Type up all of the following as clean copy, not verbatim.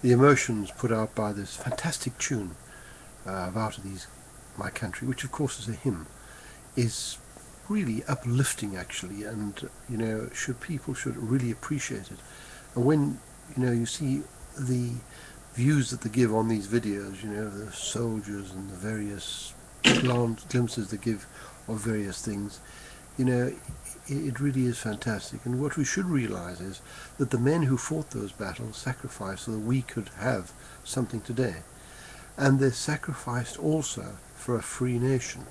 the emotions put out by this fantastic tune of Out of These My Country, which of course is a hymn, is really uplifting actually, and people should really appreciate it. And when you see the views that they give on these videos, the soldiers and the various glimpses they give of various things, it really is fantastic. And what we should realize is that the men who fought those battles sacrificed so that we could have something today. And they sacrificed also for a free nation.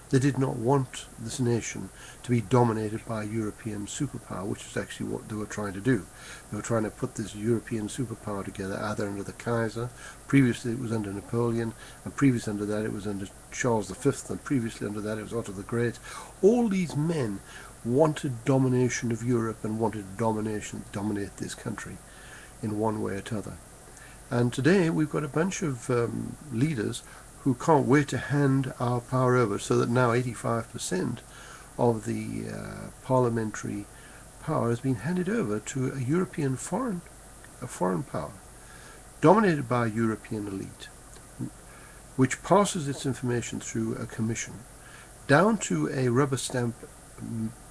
They did not want this nation to be dominated by a European superpower, which is actually what they were trying to do. They were trying to put this European superpower together, either under the Kaiser, previously it was under Napoleon, and previously under that it was under Charles V, and previously under that it was Otto the Great. All these men wanted domination of Europe and wanted dominate this country in one way or t'other. And today we've got a bunch of leaders who can't wait to hand our power over, so that now 85% of the parliamentary power has been handed over to a European foreign power, dominated by a European elite, which passes its information through a commission, down to a rubber stamp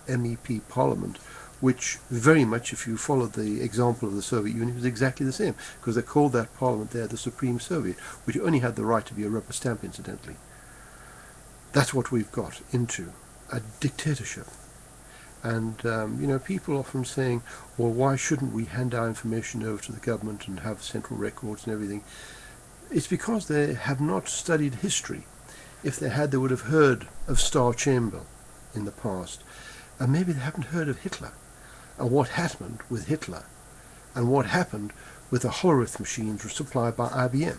MEP parliament, which very much, if you follow the example of the Soviet Union, was exactly the same, because they called that parliament there the Supreme Soviet, which only had the right to be a rubber stamp, incidentally. That's what we've got into, a dictatorship. And, people often saying, well, why shouldn't we hand our information over to the government and have central records and everything? It's because they have not studied history. If they had, they would have heard of Star Chamber in the past. And maybe they haven't heard of Hitler, and what happened with Hitler, and what happened with the Hollerith machines supplied by IBM.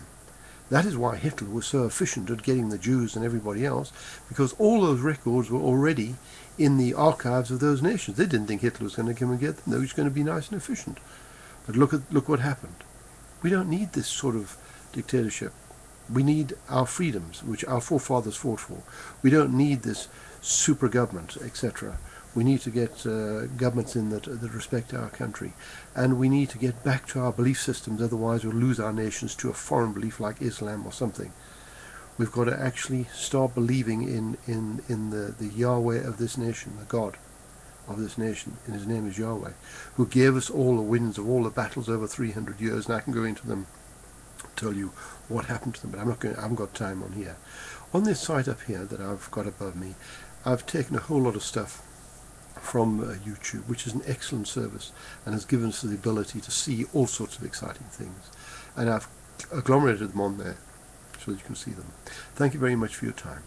That is why Hitler was so efficient at getting the Jews and everybody else, because all those records were already in the archives of those nations. They didn't think Hitler was going to come and get them. They were just going to be nice and efficient. But look what happened. We don't need this sort of dictatorship. We need our freedoms, which our forefathers fought for. We don't need this super government, etc. We need to get governments in that respect our country. And we need to get back to our belief systems, otherwise we'll lose our nations to a foreign belief like Islam or something. We've got to actually start believing in the Yahweh of this nation, the God of this nation, and his name is Yahweh, who gave us all the wins of all the battles over 300 years, and I can go into them, tell you what happened to them, but I haven't got time on here. On this site up here that I've got above me, I've taken a whole lot of stuff from YouTube, which is an excellent service and has given us the ability to see all sorts of exciting things, and I've agglomerated them on there so that you can see them. Thank you very much for your time.